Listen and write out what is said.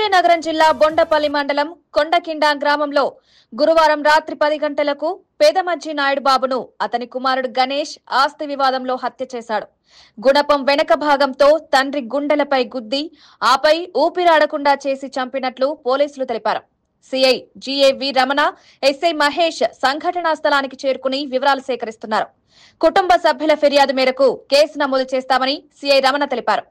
విజయనగరం జిల్లా బొండపల్లి మండలం కొండకిండ గ్రామంలో గురువారం రాత్రి 10 గంటలకు పేదమజ్జి నాయుడు బాబును అతని కుమారుడు గణేష్ ఆస్తి వివాదంలో హత్య చేశాడు. గుణపం వెనక భాగంతో తండ్రి గుండెలపై గుద్ది ఆపై ఊపిరాడకుండా చేసి చంపినట్లు పోలీసులు తెలిపారు. సిఐ జిఏవి రమణ, ఎస్ఐ మహేష్ సంఘటనా స్థలానికి చేరుకుని వివరాలు సేకరిస్తున్నారు. కుటుంబ సభ్యుల ఫిర్యాదు మేరకు కేసు నమోదు చేస్తామని సిఐ రమణ తెలిపారు.